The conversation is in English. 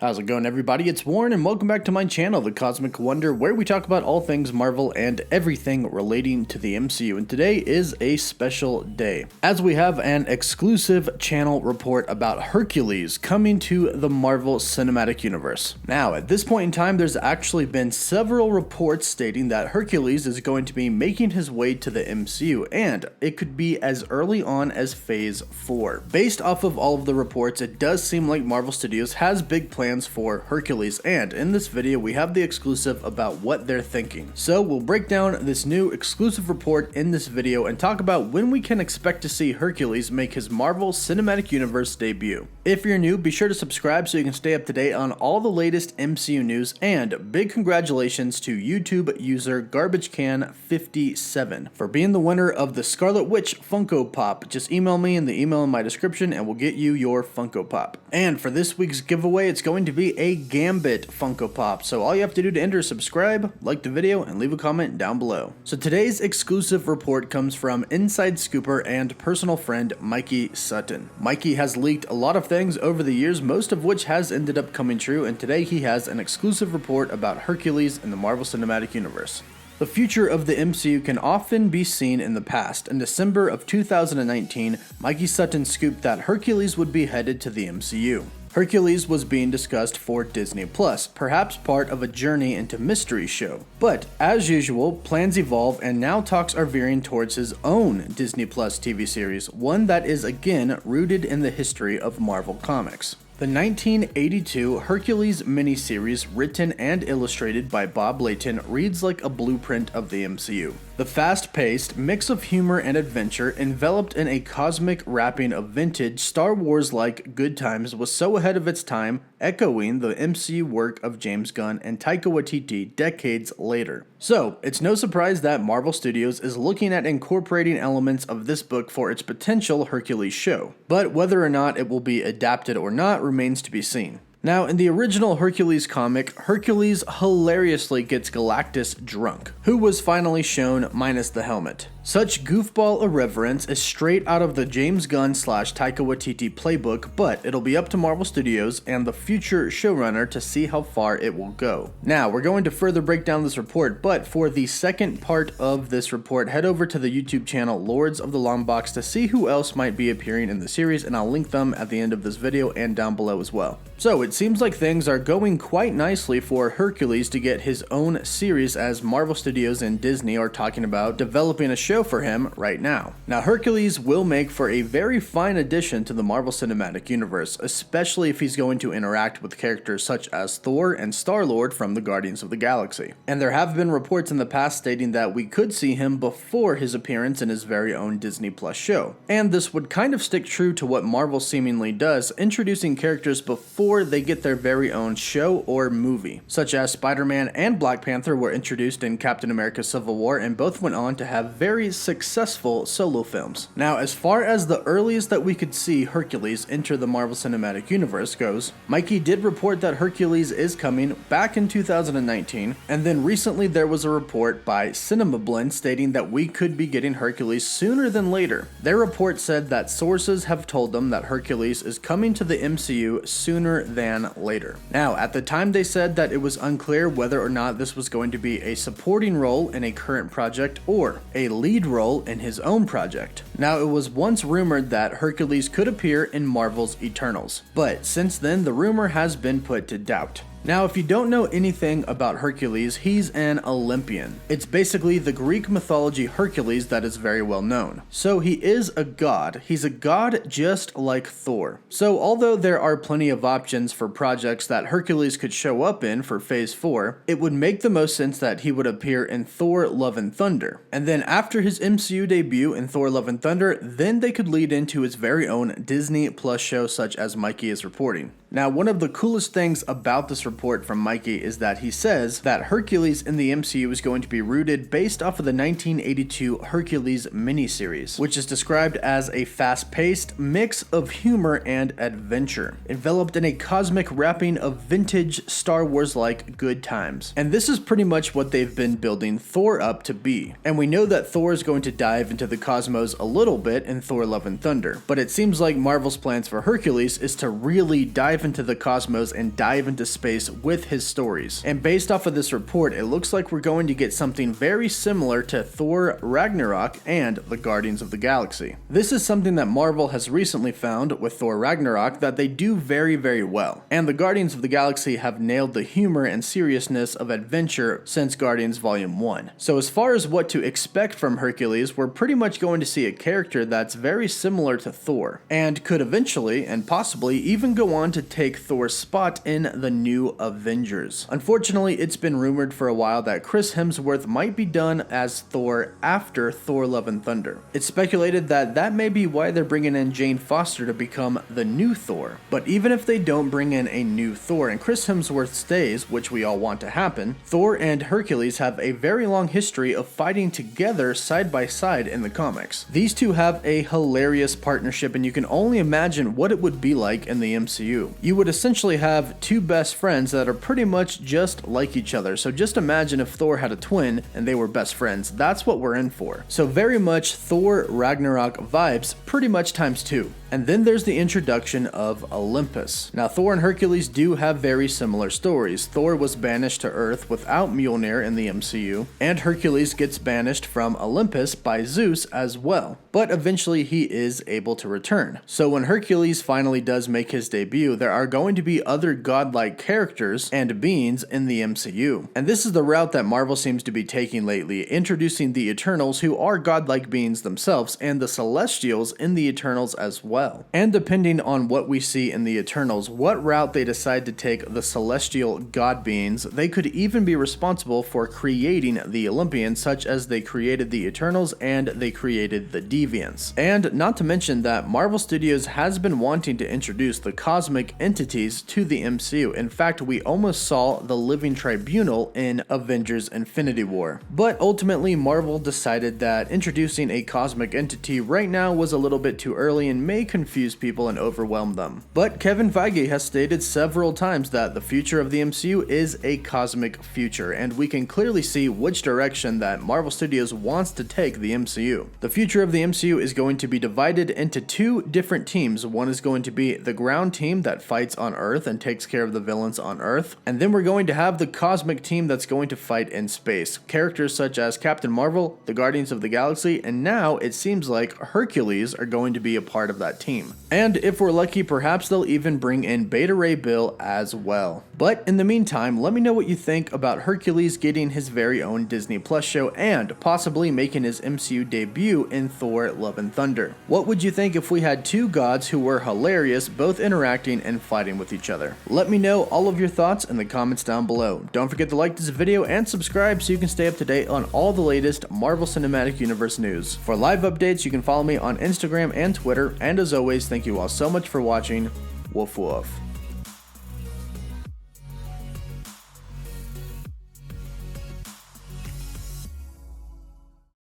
How's it going, everybody? It's Warren, and welcome back to my channel, The Cosmic Wonder, where we talk about all things Marvel and everything relating to the MCU. And today is a special day, as we have an exclusive channel report about Hercules coming to the Marvel Cinematic Universe. Now, at this point in time, there's actually been several reports stating that Hercules is going to be making his way to the MCU, and it could be as early on as Phase 4. Based off of all of the reports, it does seem like Marvel Studios has big plans for Hercules, and in this video we have the exclusive about what they're thinking. So we'll break down this new exclusive report in this video and talk about when we can expect to see Hercules make his Marvel Cinematic Universe debut. If you're new, be sure to subscribe so you can stay up to date on all the latest MCU news, and big congratulations to YouTube user GarbageCan57 for being the winner of the Scarlet Witch Funko Pop. Just email me in the email in my description and we'll get you your Funko Pop. And for this week's giveaway, it's going to be a Gambit Funko Pop, so all you have to do to enter is subscribe, like the video, and leave a comment down below. So today's exclusive report comes from Inside Scooper and personal friend Mikey Sutton. Mikey has leaked a lot of things over the years, most of which has ended up coming true, and today he has an exclusive report about Hercules in the Marvel Cinematic Universe. The future of the MCU can often be seen in the past. In December of 2019, Mikey Sutton scooped that Hercules would be headed to the MCU. Hercules was being discussed for Disney+, perhaps part of a journey into mystery show. But, as usual, plans evolve and now talks are veering towards his own Disney+ TV series, one that is again rooted in the history of Marvel Comics. The 1982 Hercules miniseries, written and illustrated by Bob Layton, reads like a blueprint of the MCU. The fast-paced mix of humor and adventure, enveloped in a cosmic wrapping of vintage Star Wars-like good times, was so ahead of its time, echoing the MCU work of James Gunn and Taika Waititi decades later. So, it's no surprise that Marvel Studios is looking at incorporating elements of this book for its potential Hercules show. But whether or not it will be adapted or not remains to be seen. Now, in the original Hercules comic, Hercules hilariously gets Galactus drunk, who was finally shown minus the helmet. Such goofball irreverence is straight out of the James Gunn / Taika Waititi playbook, but it'll be up to Marvel Studios and the future showrunner to see how far it will go. Now, we're going to further break down this report, but for the second part of this report, head over to the YouTube channel Lords of the Long Box to see who else might be appearing in the series, and I'll link them at the end of this video and down below as well. So, it seems like things are going quite nicely for Hercules to get his own series, as Marvel Studios and Disney are talking about developing a show for him right now. Now, Hercules will make for a very fine addition to the Marvel Cinematic Universe, especially if he's going to interact with characters such as Thor and Star-Lord from the Guardians of the Galaxy. And there have been reports in the past stating that we could see him before his appearance in his very own Disney Plus show. And this would kind of stick true to what Marvel seemingly does, introducing characters before they get their very own show or movie, such as Spider-Man and Black Panther were introduced in Captain America Civil War, and both went on to have very successful solo films. Now, as far as the earliest that we could see Hercules enter the Marvel Cinematic Universe goes, Mikey did report that Hercules is coming back in 2019, and then recently there was a report by Cinema Blend stating that we could be getting Hercules sooner than later. Their report said that sources have told them that Hercules is coming to the MCU sooner than later. Now, at the time they said that it was unclear whether or not this was going to be a supporting role in a current project or a lead role in his own project. Now, it was once rumored that Hercules could appear in Marvel's Eternals, but since then the rumor has been put to doubt. Now, if you don't know anything about Hercules, he's an Olympian. It's basically the Greek mythology Hercules that is very well known. So he is a god. He's a god just like Thor. So although there are plenty of options for projects that Hercules could show up in for Phase 4, it would make the most sense that he would appear in Thor Love and Thunder. And then after his MCU debut in Thor Love and Thunder, then they could lead into his very own Disney Plus show, such as Mikey is reporting. Now, one of the coolest things about this report from Mikey is that he says that Hercules in the MCU is going to be rooted based off of the 1982 Hercules miniseries, which is described as a fast-paced mix of humor and adventure, enveloped in a cosmic wrapping of vintage Star Wars-like good times. And this is pretty much what they've been building Thor up to be. And we know that Thor is going to dive into the cosmos a little bit in Thor Love and Thunder, but it seems like Marvel's plans for Hercules is to really dive dive into the cosmos and dive into space with his stories. And based off of this report, it looks like we're going to get something very similar to Thor Ragnarok and the Guardians of the Galaxy. This is something that Marvel has recently found with Thor Ragnarok that they do very, very well. And the Guardians of the Galaxy have nailed the humor and seriousness of adventure since Guardians Volume 1. So as far as what to expect from Hercules, we're pretty much going to see a character that's very similar to Thor, and could eventually, and possibly, even go on to take Thor's spot in the new Avengers. Unfortunately, it's been rumored for a while that Chris Hemsworth might be done as Thor after Thor Love and Thunder. It's speculated that that may be why they're bringing in Jane Foster to become the new Thor. But even if they don't bring in a new Thor and Chris Hemsworth stays, which we all want to happen, Thor and Hercules have a very long history of fighting together side by side in the comics. These two have a hilarious partnership, and you can only imagine what it would be like in the MCU. You would essentially have two best friends that are pretty much just like each other. So just imagine if Thor had a twin and they were best friends. That's what we're in for. So very much Thor Ragnarok vibes, pretty much times 2. And then there's the introduction of Olympus. Now, Thor and Hercules do have very similar stories. Thor was banished to Earth without Mjolnir in the MCU, and Hercules gets banished from Olympus by Zeus as well. But eventually he is able to return. So when Hercules finally does make his debut, there are going to be other godlike characters and beings in the MCU. And this is the route that Marvel seems to be taking lately, introducing the Eternals, who are godlike beings themselves, and the Celestials in the Eternals as well. And depending on what we see in the Eternals, what route they decide to take the celestial god beings, they could even be responsible for creating the Olympians, such as they created the Eternals and they created the Deviants. And not to mention that Marvel Studios has been wanting to introduce the cosmic entities to the MCU. In fact, we almost saw the Living Tribunal in Avengers Infinity War. But ultimately, Marvel decided that introducing a cosmic entity right now was a little bit too early and may confuse people and overwhelm them. But Kevin Feige has stated several times that the future of the MCU is a cosmic future, and we can clearly see which direction that Marvel Studios wants to take the MCU. The future of the MCU is going to be divided into 2 different teams. One is going to be the ground team that fights on Earth and takes care of the villains on Earth, and then we're going to have the cosmic team that's going to fight in space. Characters such as Captain Marvel, the Guardians of the Galaxy, and now it seems like Hercules are going to be a part of that team. And if we're lucky, perhaps they'll even bring in Beta Ray Bill as well. But in the meantime, let me know what you think about Hercules getting his very own Disney Plus show and possibly making his MCU debut in Thor Love and Thunder. What would you think if we had 2 gods who were hilarious, both interacting and fighting with each other? Let me know all of your thoughts in the comments down below. Don't forget to like this video and subscribe so you can stay up to date on all the latest Marvel Cinematic Universe news. For live updates, you can follow me on Instagram and Twitter, and as always, thank you all so much for watching. Woof woof.